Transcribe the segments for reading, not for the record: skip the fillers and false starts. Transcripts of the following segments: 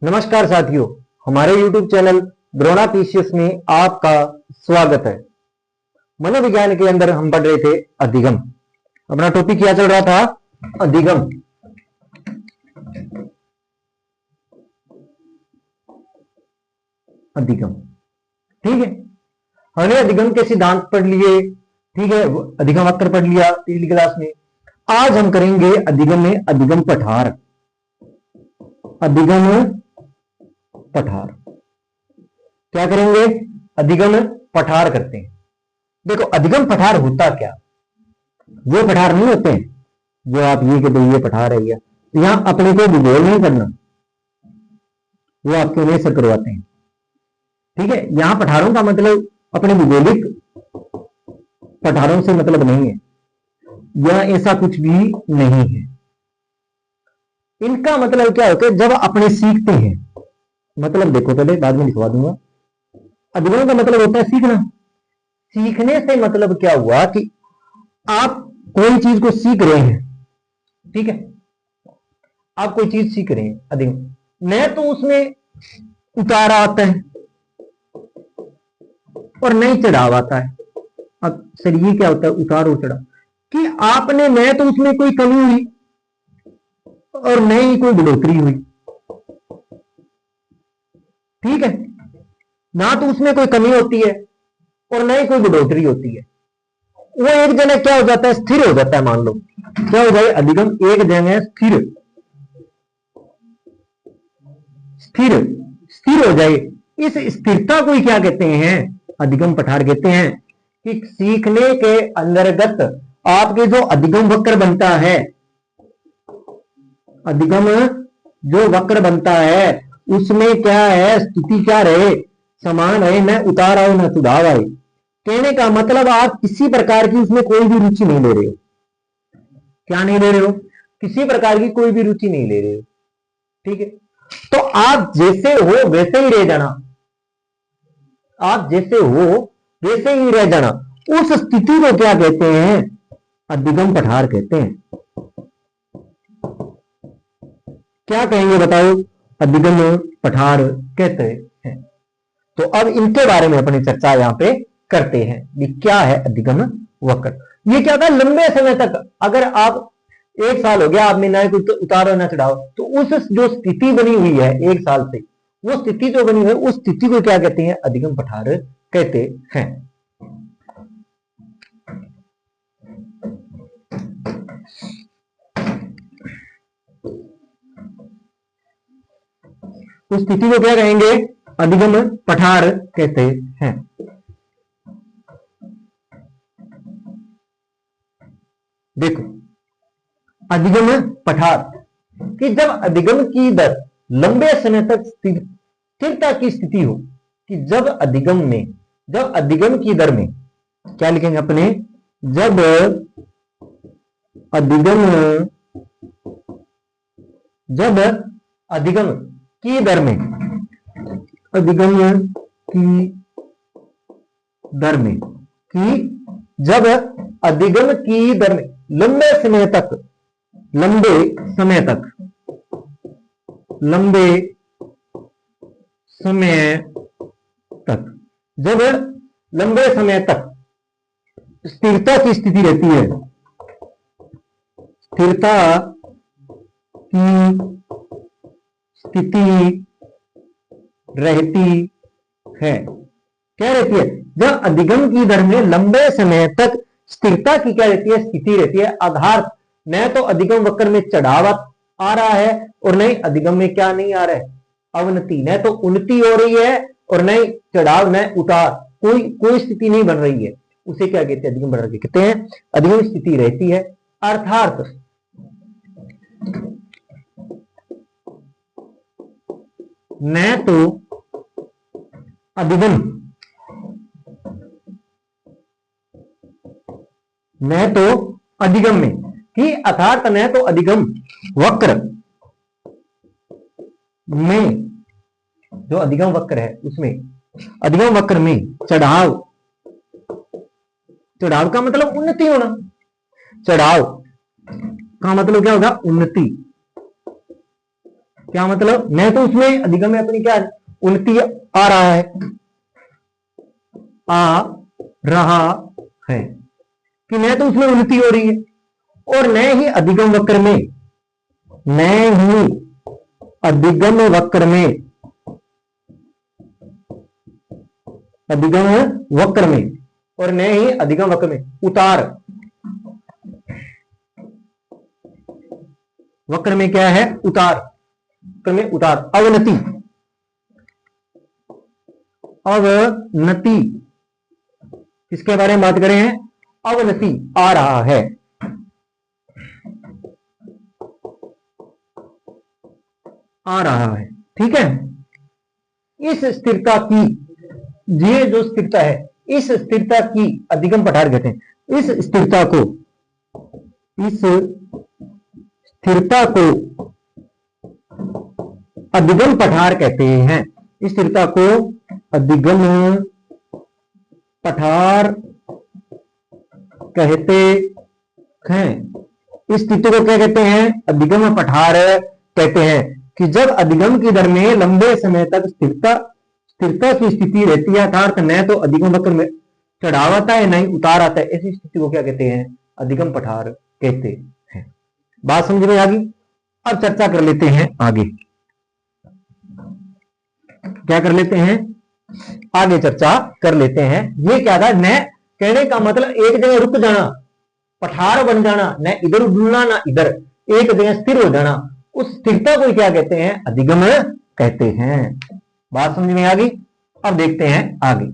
नमस्कार साथियों, हमारे YouTube चैनल द्रोणा पीसीएस में आपका स्वागत है। मनोविज्ञान के अंदर हम पढ़ रहे थे अधिगम। अपना टॉपिक क्या चल रहा था? अधिगम। अधिगम, ठीक है। हमने अधिगम के सिद्धांत पढ़ लिए, ठीक है। अधिगम वक्र पढ़ लिया पिछली क्लास में। आज हम करेंगे अधिगम में अधिगम पठार। अधिगम पठार क्या करेंगे? अधिगम पठार करते हैं। देखो, अधिगम पठार होता क्या? वो पठार नहीं होते हैं जो आप ये कहते ये पठार है। यहां अपने को भूगोल नहीं करना, वो आपके उन्हें से करवाते हैं, ठीक है। यहां पठारों का मतलब अपने भूगोलिक पठारों से मतलब नहीं है, यह ऐसा कुछ भी नहीं है। इनका मतलब क्या होता है? जब अपने सीखते हैं, मतलब देखो, पहले बाद में लिखवा दूंगा। अधिगम का मतलब होता है सीखना। सीखने से मतलब क्या हुआ कि आप कोई चीज को सीख रहे हैं, ठीक है। आप कोई चीज सीख रहे हैं, अधिगम न तो उसमें उतार आता है और नहीं चढ़ाव आता है। अब सर ये क्या होता है उतार और चढ़ाव? कि आपने न तो उसमें कोई कमी हुई और न ही कोई बढ़ोतरी हुई, ठीक है। ना तो उसमें कोई कमी होती है और ना ही कोई बढ़ोतरी होती है। वो एक जगह क्या हो जाता है? स्थिर हो जाता है। मान लो क्या हो जाए? अधिगम एक जगह स्थिर स्थिर स्थिर हो जाए। इस स्थिरता को क्या कहते हैं? अधिगम पठार कहते हैं। कि सीखने के अंतर्गत आपके जो अधिगम वक्र बनता है, अधिगम जो वक्र बनता है उसमें क्या है? स्थिति क्या रहे? समान रहे, न उतार आए न चढ़ाव आए। कहने का मतलब आप किसी प्रकार की उसमें कोई भी रुचि नहीं ले रहे हो। क्या नहीं ले रहे हो? किसी प्रकार की कोई भी रुचि नहीं ले रहे हो, ठीक है। तो आप जैसे हो वैसे ही रह जाना, आप जैसे हो वैसे ही रह जाना। उस स्थिति को क्या कहते हैं? अधिगम पठार कहते हैं। क्या कहेंगे बताओ? अधिगम पठार कहते हैं। तो अब इनके बारे में अपनी चर्चा यहां पे करते हैं कि क्या है अधिगम वक्र। ये क्या था? लंबे समय तक, अगर आप एक साल हो गया आपने ना कुछ उतार और ना चढ़ाव, तो उस जो स्थिति बनी हुई है एक साल से, वो स्थिति जो बनी हुई है उस स्थिति को क्या कहते हैं? अधिगम पठार कहते हैं। उस स्थिति को क्या कहेंगे? अधिगम पठार कहते हैं। देखो, अधिगम पठार कि जब अधिगम की दर लंबे समय तक स्थिरता की स्थिति हो, कि जब अधिगम की दर में क्या लिखेंगे अपने? जब अधिगम की दर में, अधिगम की दर में, कि जब अधिगम की दर में लंबे समय तक जब लंबे समय तक स्थिरता की स्थिति रहती है, स्थिरता की स्थिति रहती है। क्या रहती है? जब अधिगम की दर में लंबे समय तक स्थिरता की क्या रहती है? स्थिति रहती है। आधार न तो अधिगम वक्र में चढ़ाव आ रहा है और नहीं अधिगम में क्या नहीं आ रहा है? अवनति। न तो उन्नति हो रही है और नहीं चढ़ाव न उतार, कोई स्थिति नहीं बन रही है। उसे क्या कहते हैं? अधिगम पठार कहते हैं। अधिगम स्थिति रहती है, अर्थात न तो अधिगम में, कि अर्थात न तो अधिगम वक्र में, जो अधिगम वक्र है उसमें, अधिगम वक्र में चढ़ाव का मतलब उन्नति होना। चढ़ाव का मतलब क्या होगा? उन्नति। क्या मतलब, मैं तो उसमें अधिगम में अपनी क्या उन्नति आ रहा है, आ रहा है कि मैं तो उसमें उन्नति हो रही है। और न ही अधिगम वक्र में, न ही अधिगम वक्र में, अधिगम वक्र में और न ही अधिगम वक्र में उतार, वक्र में क्या है उतार, वक्र में उतार, अवनति, अवनति किसके बारे में बात करें हैं, अवनति आ रहा है, आ रहा है। ठीक है, इस स्थिरता की, ये जो स्थिरता है, इस स्थिरता की अधिगम पठार कहते हैं। इस स्थिरता को, इस स्थिरता को अधिगम पठार कहते हैं। इस स्थिरता को अधिगम पठार कहते हैं। इस स्थिति को क्या कहते हैं, अधिगम पठार कहते हैं। कि जब अधिगम की दर में लंबे समय तक स्थिरता की स्थिति रहती है, अर्थात न तो अधिगम वक्र में चढ़ाव आता है न ही उतार आता है, ऐसी स्थिति को क्या कहते हैं, अधिगम पठार कहते हैं। बात समझ में आ गई। अब चर्चा कर लेते हैं आगे, क्या कर लेते हैं, आगे चर्चा कर लेते हैं। ये क्या था, न कहने का मतलब एक जगह रुक जाना, पठार बन जाना, न इधर उड़ना ना इधर, एक जगह स्थिर हो जाना, उस स्थिरता को क्या कहते हैं, अधिगम कहते हैं। बात समझ में आ गई। अब देखते हैं आगे।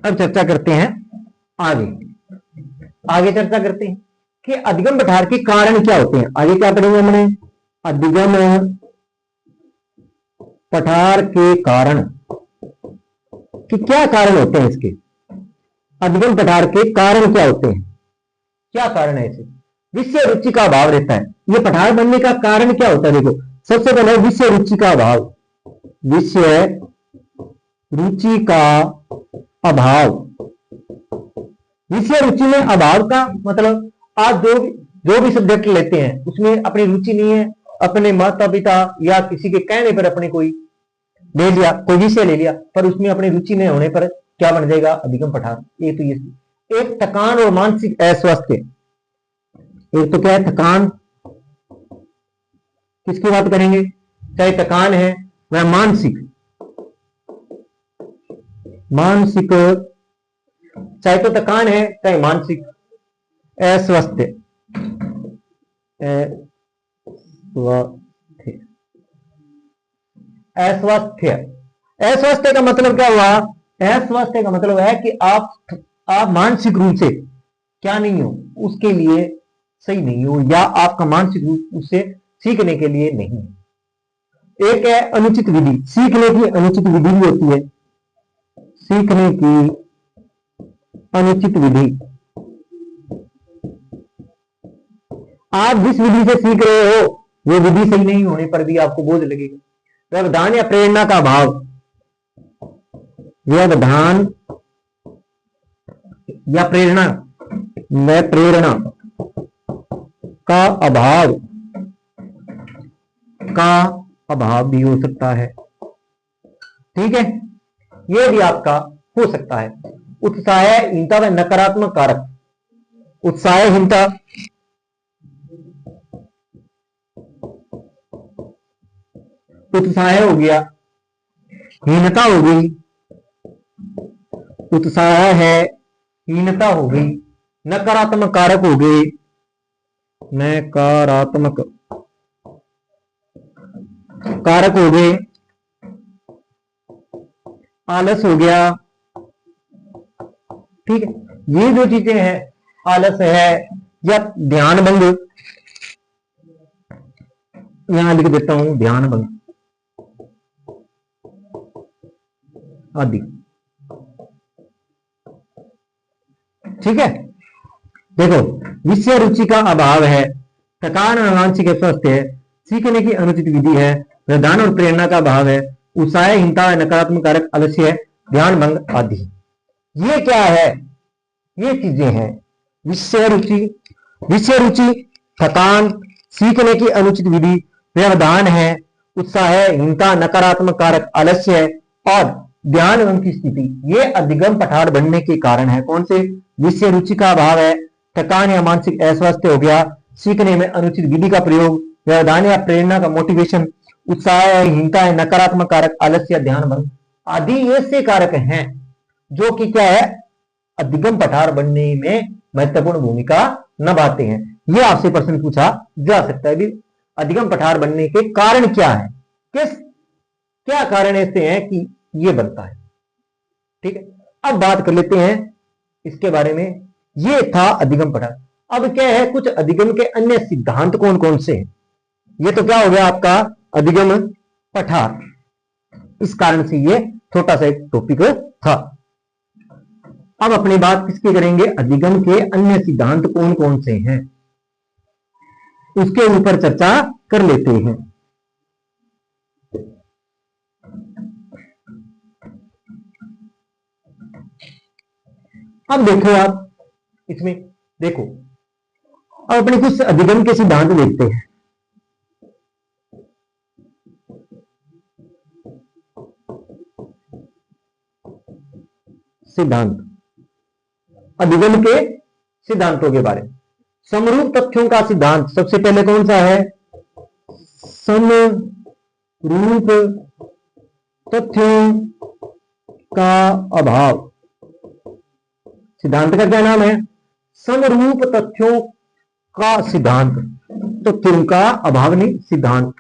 अब चर्चा करते हैं आगे, आगे चर्चा करते हैं कि अधिगम पठार के कारण क्या होते हैं। आगे क्या पढ़ेंगे हमने, अधिगम पठार के कारण, कि क्या कारण होते हैं इसके, अधिगम पठार के कारण क्या होते हैं, क्या कारण है इसे। विषय रुचि का अभाव रहता है। ये पठार बनने का कारण क्या होता है, देखो सबसे पहले विषय रुचि का अभाव, विषय रुचि का अभाव। विषय रुचि में अभाव का मतलब, आप जो भी सब्जेक्ट लेते हैं उसमें अपनी रुचि नहीं है, अपने माता पिता या किसी के कहने पर अपने कोई ले लिया, कोई विषय ले लिया, पर उसमें अपनी रुचि नहीं होने पर क्या बन जाएगा, अधिगम पठार। एक तो ये एक थकान और मानसिक अस्वस्थ, एक तो क्या है थकान, किसकी बात करेंगे, चाहे थकान है वह मानसिक, मानसिक, चाहे तो थकान है चाहे मानसिक अस्वस्थ, अस्वस्थ, अस्वस्थ का मतलब क्या हुआ, अस्वस्थ का मतलब है कि आप मानसिक रूप से क्या नहीं हो, उसके लिए सही नहीं हो, या आपका मानसिक रूप उससे सीखने के लिए नहीं है। एक है अनुचित विधि, सीखने की अनुचित विधि भी होती है, सीखने की अनुचित विधि। आप जिस विधि से सीख रहे हो वो विधि सही नहीं होने पर भी आपको बोझ लगेगा। व्यवधान या प्रेरणा का अभाव, व्यवधान या प्रेरणा में प्रेरणा का अभाव भी हो सकता है। ठीक है, ये भी आपका हो सकता है। उत्साहहीनता व नकारात्मक कारक, उत्साहहीनता, उत्साह हो गया, हीनता हो गई, उत्साह है, हीनता हो गई, नकारात्मक कारक हो गए, नकारात्मक कारक हो गए, आलस हो गया। ठीक है, ये जो चीजें हैं, आलस है या ध्यान भंग, यहां लिख देता हूं ध्यान भंग आदि। ठीक है, देखो विषय रुचि का अभाव है, थकान और मानसिक स्वास्थ्य है, सीखने की अनुचित विधि है, व्यवधान और प्रेरणा का अभाव है, उत्साहहीनता, नकारात्मक कारक, आलस्य है, ध्यान भंग आदि। ये क्या है? ये चीजें हैं विषय रुचि। विषय रुचि थकान, सीखने की अनुचित विधि, व्यवधान है, उत्साह है, हिंसा, नकारात्मक कारक, आलस्य है और ध्यान भंग की स्थिति, ये अधिगम पठार बनने के कारण है। कौन से? विषय रुचि का अभाव है, थकान या मानसिक अस्वास्थ्य हो गया, सीखने में अनुचित विधि का प्रयोग, व्यवधान या प्रेरणा का मोटिवेशन, उत्साह है, हिंसा है, नकारात्मक कारक, आलस्य, ध्यान भंग आदि ऐसे कारक हैं जो कि क्या है, अधिगम पठार बनने में महत्वपूर्ण भूमिका निभाते हैं। यह आपसे प्रश्न पूछा जा सकता है भी, अधिगम पठार बनने के कारण क्या है, किस क्या कारण ऐसे हैं कि यह बनता है। ठीक है, अब बात कर लेते हैं इसके बारे में। यह था अधिगम पठार। अब क्या है, कुछ अधिगम के अन्य सिद्धांत कौन कौन से हैं। यह तो क्या हो गया आपका अधिगम पठार, इस कारण से यह छोटा सा एक टॉपिक था। अब अपनी बात किसकी करेंगे, अधिगम के अन्य सिद्धांत कौन कौन से हैं, उसके ऊपर चर्चा कर लेते हैं। अब देखो आप इसमें, देखो अब अपने कुछ अधिगम के सिद्धांत देखते हैं। सिद्धांत, अधिगम के सिद्धांतों के बारे में। समरूप तथ्यों का सिद्धांत सबसे पहले कौन सा है, समरूप तथ्यों का अभाव। सिद्धांत का क्या नाम है, समरूप तथ्यों का सिद्धांत। तथ्यों का अभाव नहीं, सिद्धांत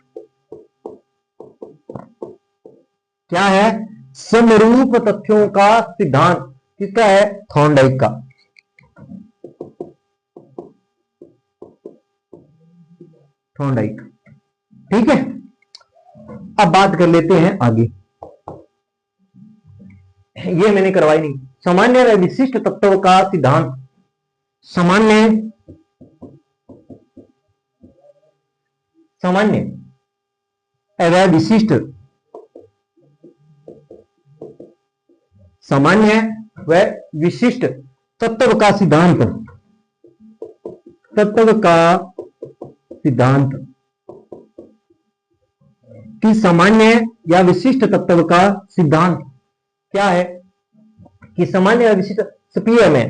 क्या है, समरूप तथ्यों का सिद्धांत। किसका है, थॉर्नडाइक का। थॉर्नडाइक, ठीक है। अब बात कर लेते हैं आगे, ये मैंने करवाई नहीं। सामान्य व विशिष्ट तत्व का सिद्धांत। सामान्य सामान्य व विशिष्ट, सामान्य व विशिष्ट तत्व का सिद्धांत। तत्व का सिद्धांत कि सामान्य या विशिष्ट तत्व का सिद्धांत क्या है, कि सामान्य या विशिष्ट, स्पीयरमैन,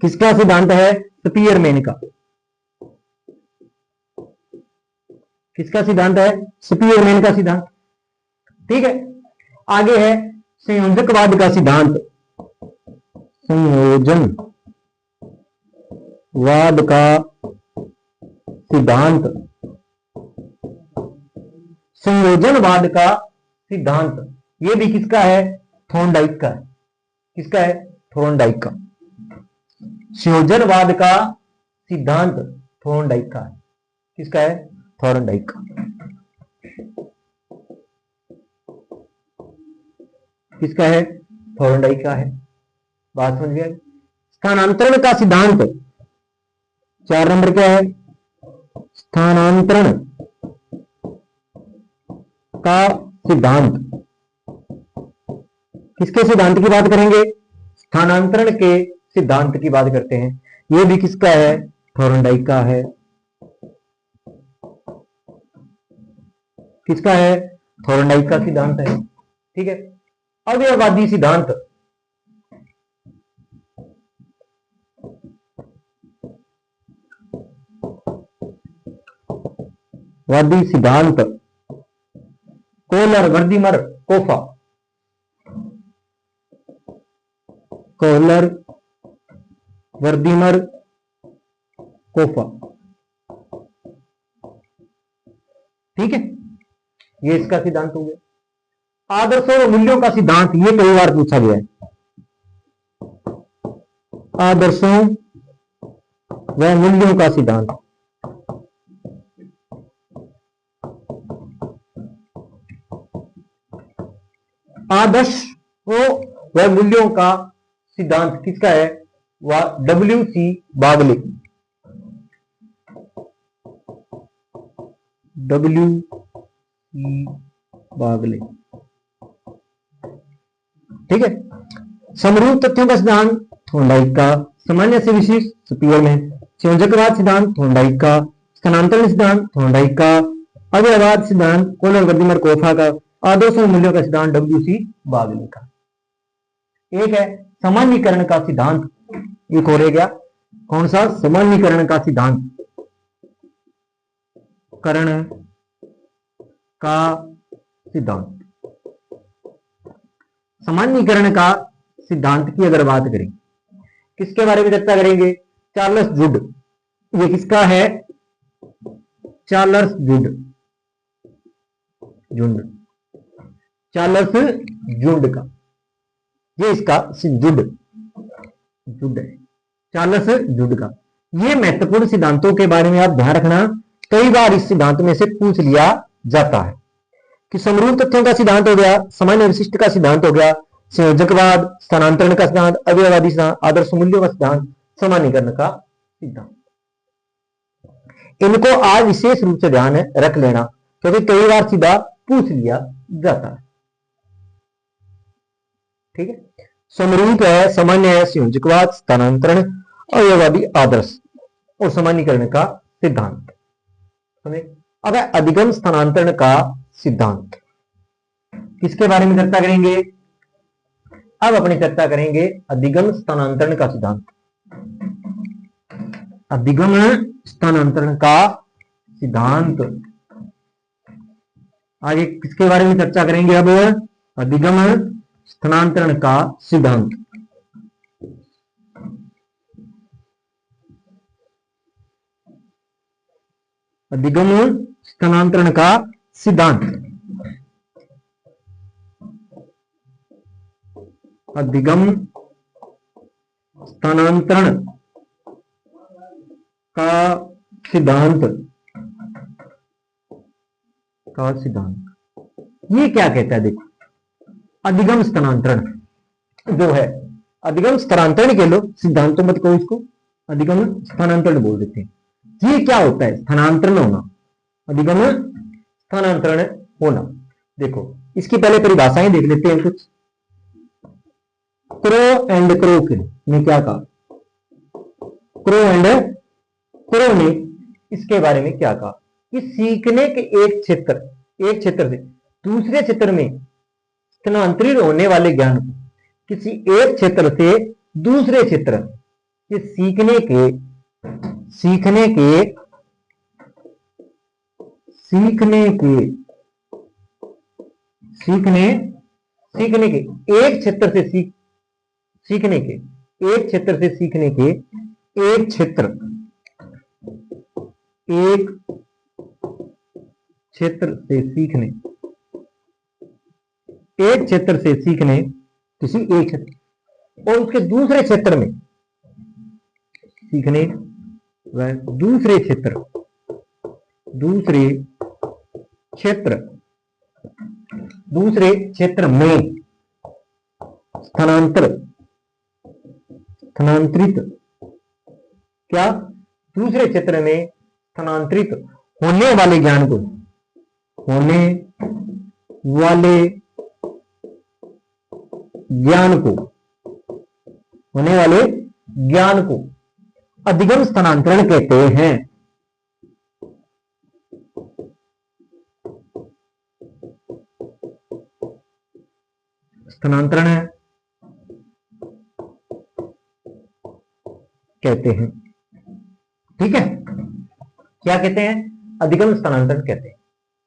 किसका सिद्धांत है, स्पीयरमैन का। किसका सिद्धांत है, स्पीयरमैन का सिद्धांत, ठीक है। आगे है संयोजकवाद का सिद्धांत। संयोजनवाद का सिद्धांत। संयोजनवाद का सिद्धांत ये भी किसका है, थॉर्नडाइक का है। किसका है, थॉर्नडाइक का। संयोजनवाद का सिद्धांत थॉर्नडाइक का है। किसका है, थॉर्नडाइक का। किसका है, थॉर्नडाइक का है। बात समझ गए। स्थानांतरण का सिद्धांत, 4 नंबर क्या है, स्थानांतरण का सिद्धांत। किसके सिद्धांत की बात करेंगे, स्थानांतरण के सिद्धांत की बात करते हैं। यह भी किसका है, थॉर्नडाइक का है। किसका है, थॉर्नडाइक का सिद्धांत है, ठीक है। अवयववादी सिद्धांत। वादी सिद्धांत, कोहलर, वर्दीमर, कोफा। कोहलर, वर्दीमर, कोफा, ठीक है। ये इसका सिद्धांत हो गया। आदर्शों और मूल्यों का सिद्धांत, ये कई बार पूछा गया है। आदर्शों व मूल्यों का सिद्धांत। आदर्शों व मूल्यों का सिद्धांत किसका है, W.C. बागले। W.C. बागले, ठीक है। समरूप तथ्यों का सिद्धांत थॉर्नडाइक का, सामान्य से विशिष्ट स्पीयरमैन, संयोजकवाद सिद्धांत थॉर्नडाइक का, स्थानांतरण सिद्धांत थॉर्नडाइक का, अवयववाद सिद्धांत कोलर वर्दीमर कोफा का, आदर्श और मूल्यों का सिद्धांत डब्ल्यू.सी. बागली का। एक है सामान्यीकरण का सिद्धांत, एक और गया कौन सा, सामान्यीकरण का सिद्धांत, करण का सिद्धांत। सामान्यीकरण का सिद्धांत की अगर बात करें, किसके बारे में चर्चा करेंगे, चार्ल्स जुड। ये किसका है, चार्ल्स जुड, जुड, चार्ल्स जुड का, ये इसका जुड, जुड है, चार्ल्स जुड का। ये महत्वपूर्ण सिद्धांतों के बारे में आप ध्यान रखना, कई बार इस सिद्धांत में से पूछ लिया जाता है कि समरूप तथ्यों का सिद्धांत हो गया, सामान्य विशिष्ट का सिद्धांत हो गया, संयोजकवाद, स्थानांतरण का सिद्धांत, अवयववादी सिद्धांत, आदर्श मूल्यों का सिद्धांत, सामान्यीकरण का सिद्धांत। इनको आज विशेष रूप से ध्यान रख लेना, क्योंकि कई बार सीधा पूछ लिया जाता है। ठीक है। समरूप है, सामान्य है, संयोजकवाद, स्थानांतरण, अवयववादी, आदर्श और सामान्यीकरण का सिद्धांत। अब है अधिगम स्थानांतरण का सिद्धांत। किसके बारे में चर्चा करेंगे, अब अपनी चर्चा करेंगे अधिगम स्थानांतरण का सिद्धांत। अधिगम स्थानांतरण का सिद्धांत, आगे किसके बारे में चर्चा करेंगे, अब अधिगम स्थानांतरण का सिद्धांत। अधिगम स्थानांतरण का सिद्धांत, अधिगम स्थानांतरण का सिद्धांत, का सिद्धांत ये क्या कहता है, देखो अधिगम स्थानांतरण जो है, अधिगम स्थानांतरण के लो, सिद्धांत तो मत कहो इसको, अधिगम स्थानांतरण बोल देते हैं। ये क्या होता है, स्थानांतरण होना, अधिगम स्थानांतरण होना। देखो इसकी पहले परिभाषाएं देख लेते हैं कुछ। क्रो एंड क्रोक ने क्या कहा, क्रो एंड क्रो ने इसके बारे में क्या कहा कि सीखने के एक क्षेत्र से दूसरे क्षेत्र में स्थानांतरित होने वाले ज्ञान को, किसी एक क्षेत्र से दूसरे क्षेत्र के सीखने के एक क्षेत्र से सीखने के एक क्षेत्र से सीखने के एक क्षेत्र से सीखने एक क्षेत्र से सीखने किसी एक क्षेत्र और उसके दूसरे क्षेत्र में सीखने व दूसरे क्षेत्र में स्थानांतरित क्या, दूसरे क्षेत्र में स्थानांतरित होने वाले ज्ञान को, होने वाले ज्ञान को अधिगम स्थानांतरण कहते हैं। स्थानांतरण कहते हैं, ठीक है, क्या कहते हैं, अधिगम स्थानांतरण कहते हैं।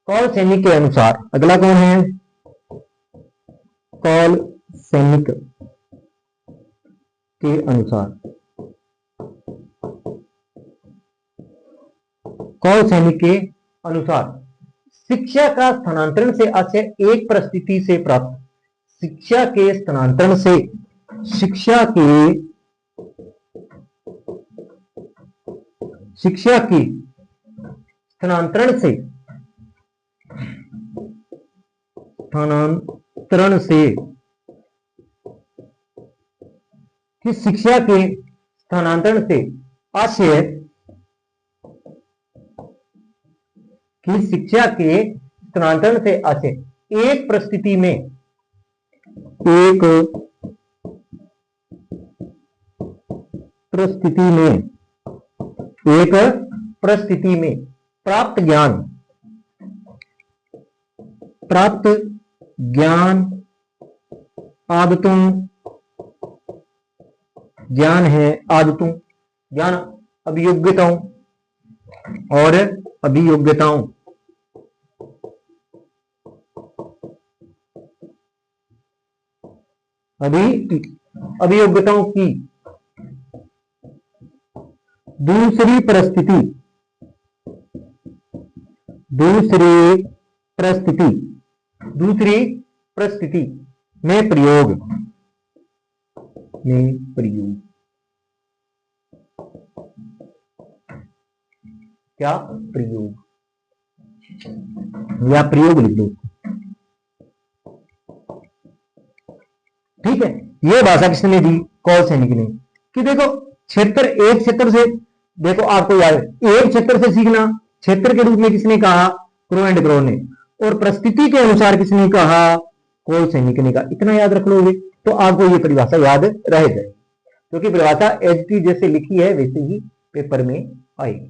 कॉल सैनिक के अनुसार, अगला कौन है, कॉल सैनिक के अनुसार, कॉल सैनिक के अनुसार शिक्षा का स्थानांतरण से आशय एक परिस्थिति से प्राप्त, शिक्षा के स्थानांतरण से, शिक्षा के स्थानांतरण से कि शिक्षा के स्थानांतरण से आशय, कि शिक्षा के स्थानांतरण से आशय एक परिस्थिति में एक परिस्थिति में, एक परिस्थिति में प्राप्त ज्ञान, प्राप्त ज्ञान आदतों, ज्ञान है आदतों, ज्ञान अभियोग्यताओं और अभियोग्यताओं, अभियोग्यताओं की दूसरी परिस्थिति, दूसरी परिस्थिति, दूसरी परिस्थिति में प्रयोग, में प्रयोग, क्या प्रयोग, या प्रयोग लिख दो। ठीक है, ये भाषा किसने दी? कौल सैनिक ने। कि देखो क्षेत्र, एक क्षेत्र से, देखो आपको याद है, एक क्षेत्र से सीखना, क्षेत्र के रूप में किसने कहा? क्रो एंड क्रो ने। और परिस्थिति के अनुसार किसने कहा? कौल सैनिक ने कहा। इतना याद रख लोगे तो आपको ये परिभाषा याद रह जाएगी, क्योंकि परिभाषा एज टी जैसे लिखी है वैसे ही पेपर में आएगी।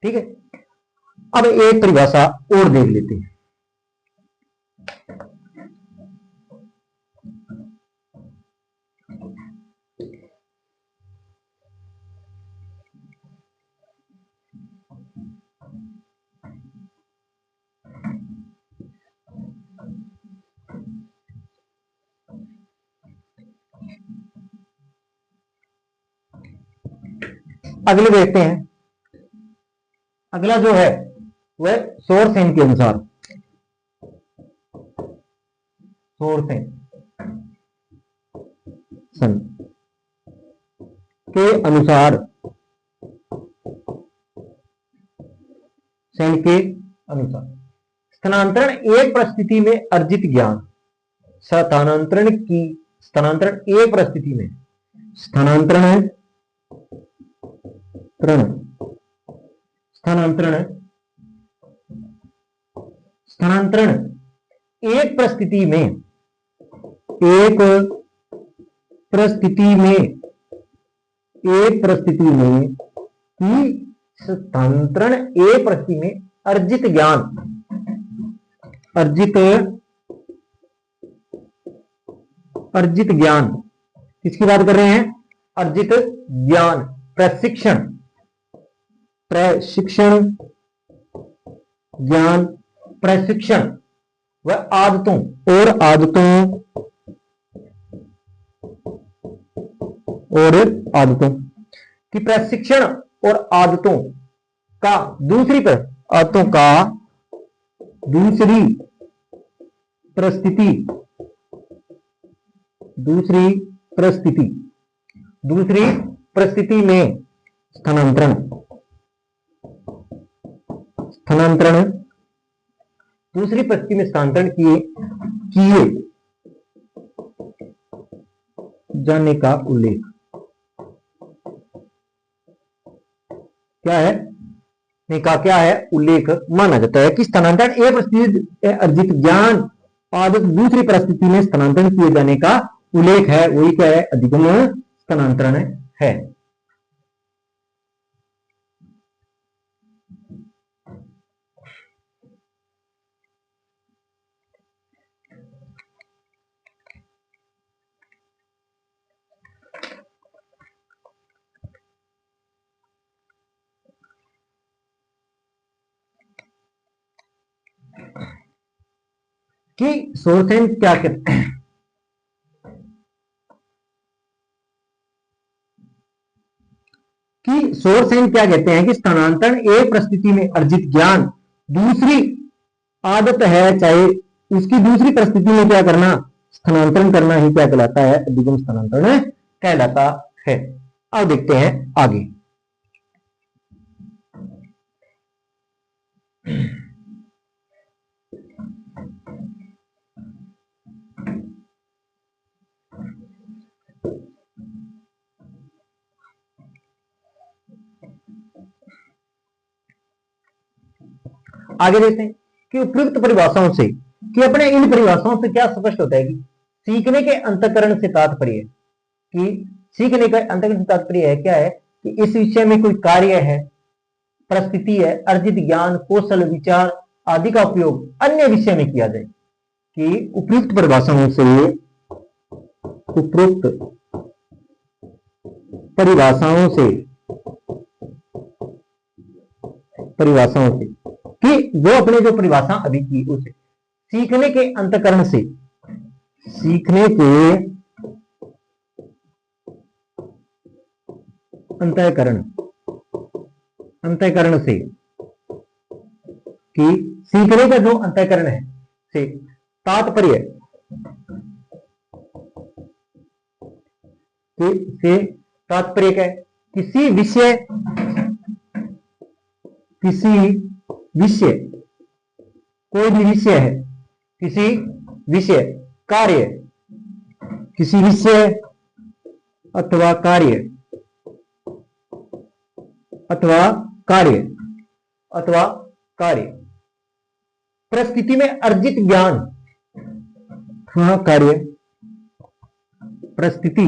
ठीक है, अब एक परिभाषा और देख लेते हैं। अगले देखते हैं, अगला जो है वह सोरसेन के अनुसार, सोरसेन के अनुसार, सेन के अनुसार स्थानांतरण एक परिस्थिति में अर्जित ज्ञान, स्थानांतरण की, स्थानांतरण एक परिस्थिति में, स्थानांतरण, स्थानांतरण, स्थानांतरण एक परिस्थिति में, एक परिस्थिति में, एक परिस्थिति में कि स्थानांतरण एक परिस्थिति में अर्जित ज्ञान, अर्जित, अर्जित ज्ञान, किसकी बात कर रहे हैं? अर्जित ज्ञान, प्रशिक्षण, प्रशिक्षण ज्ञान, प्रशिक्षण व आदतों, और आदतों, और आदतों की प्रशिक्षण और आदतों का दूसरी पर, आदतों का दूसरी परिस्थिति, दूसरी परिस्थिति, दूसरी परिस्थिति में स्थानांतरण, स्थानांतरण, दूसरी परिस्थिति में स्थानांतरण किए जाने का उल्लेख क्या है? ने का क्या है? उल्लेख माना जाता है कि स्थानांतरण एक परिस्थिति अर्जित ज्ञान आदत दूसरी परिस्थिति में स्थानांतरण किए जाने का उल्लेख है, वही क्या है? अधिगम स्थानांतरण है। कि सोरसेन क्या कहते हैं? कि सोरसेन क्या कहते हैं कि स्थानांतरण एक परिस्थिति में अर्जित ज्ञान दूसरी आदत है, चाहे उसकी दूसरी परिस्थिति में क्या करना? स्थानांतरण करना ही क्या कहलाता है? अधिगम स्थानांतरण कहलाता है। अब देखते हैं आगे। आगे देखते हैं कि उपयुक्त परिभाषाओं से, कि अपने इन परिभाषाओं से क्या स्पष्ट होता है कि सीखने के अंतःकरण से तात्पर्य कि सीखने का अंतःकरण से तात्पर्य है क्या है कि इस विषय में कोई कार्य है, परिस्थिति है, अर्जित ज्ञान, कौशल, विचार आदि का उपयोग अन्य विषय में किया जाए। कि उपयुक्त परिभाषाओं से कि जो अपने जो परिभाषा अभी की उसे सीखने के अंतःकरण से, सीखने के अंतःकरण से कि सीखने का जो अंतःकरण है से तात्पर्य क्या है? किसी विषय कोई भी विषय है, किसी विषय कार्य, किसी विषय अथवा कार्य परिस्थिति में अर्जित ज्ञान, कार्य परिस्थिति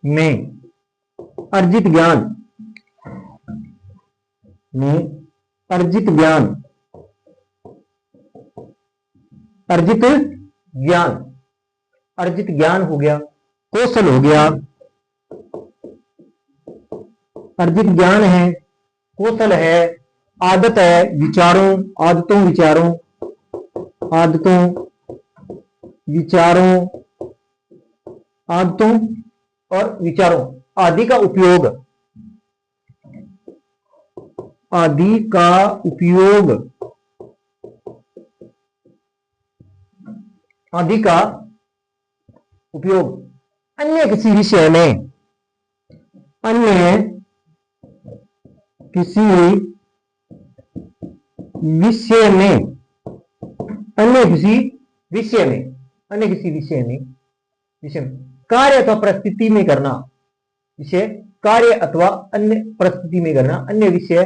में अर्जित ज्ञान अर्जित ज्ञान हो गया, कौशल हो गया, अर्जित ज्ञान है, कौशल है, आदत है, आदतों और विचारों आदि का उपयोग अन्य किसी विषय में, अन्य किसी विषय में कार्य अथवा परिस्थिति में करना, विषय कार्य अथवा अन्य परिस्थिति में करना, अन्य विषय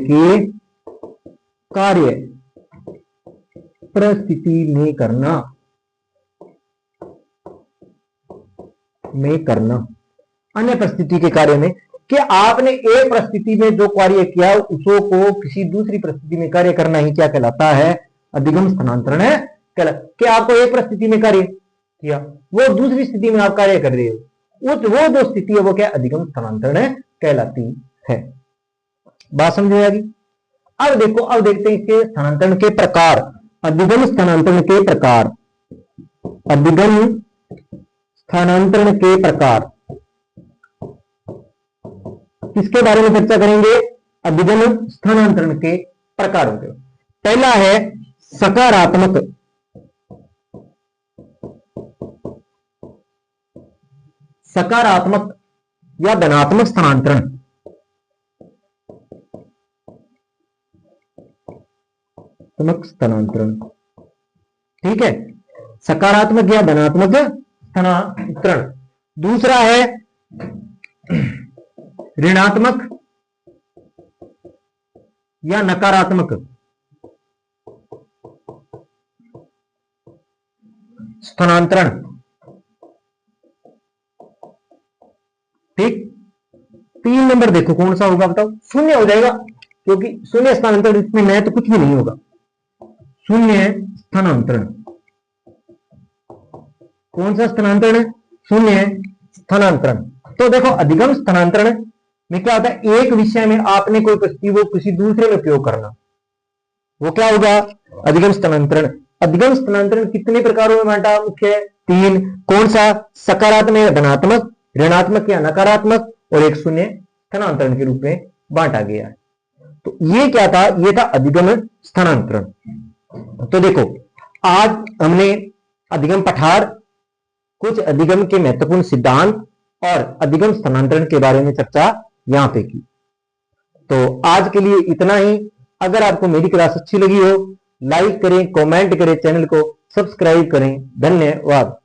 के कार्य परिस्थिति में करना, अन्य परिस्थिति के कार्य में कि आपने एक परिस्थिति में जो कार्य किया उसको किसी दूसरी परिस्थिति में कार्य करना ही क्या कहलाता है? अधिगम स्थानांतरण है। कि आपको एक परिस्थिति में कार्य किया, वो दूसरी स्थिति में आप कार्य कर रहे हो, वो जो स्थिति है वो क्या? अधिगम स्थानांतरण कहलाती है। बात समझ में आ गई? अब देखते हैं इसके स्थानांतरण के प्रकार, अधिगम स्थानांतरण के प्रकार, किसके बारे में चर्चा करेंगे? अधिगम स्थानांतरण के प्रकारों के। पहला है सकारात्मक या धनात्मक स्थानांतरण। ठीक है, सकारात्मक या धनात्मक स्थानांतरण। दूसरा है ऋणात्मक या नकारात्मक स्थानांतरण। ठीक, 3 नंबर देखो कौन सा होगा, बताओ? शून्य हो जाएगा, क्योंकि शून्य स्थानांतरण इसमें मैं तो कुछ भी नहीं होगा। शून्य स्थानांतरण, कौन सा स्थानांतरण है? शून्य स्थानांतरण। तो देखो अधिगम स्थानांतरण में क्या होता है? एक विषय में आपने कोई परिस्थिति वो किसी दूसरे में उपयोग करना, वो क्या होगा? अधिगम स्थानांतरण। अधिगम स्थानांतरण कितने प्रकारों में बांटा? मुख्य 3। कौन सा? सकारात्मक या धनात्मक, ऋणात्मक या नकारात्मक, और एक शून्य स्थानांतरण के रूप में बांटा गया है। तो ये क्या था? ये था अधिगम स्थानांतरण। तो देखो आज हमने अधिगम पठार, कुछ अधिगम के महत्वपूर्ण सिद्धांत और अधिगम स्थानांतरण के बारे में चर्चा यहां पे की। तो आज के लिए इतना ही। अगर आपको मेरी क्लास अच्छी लगी हो, लाइक करें, कमेंट करें, चैनल को सब्सक्राइब करें। धन्यवाद।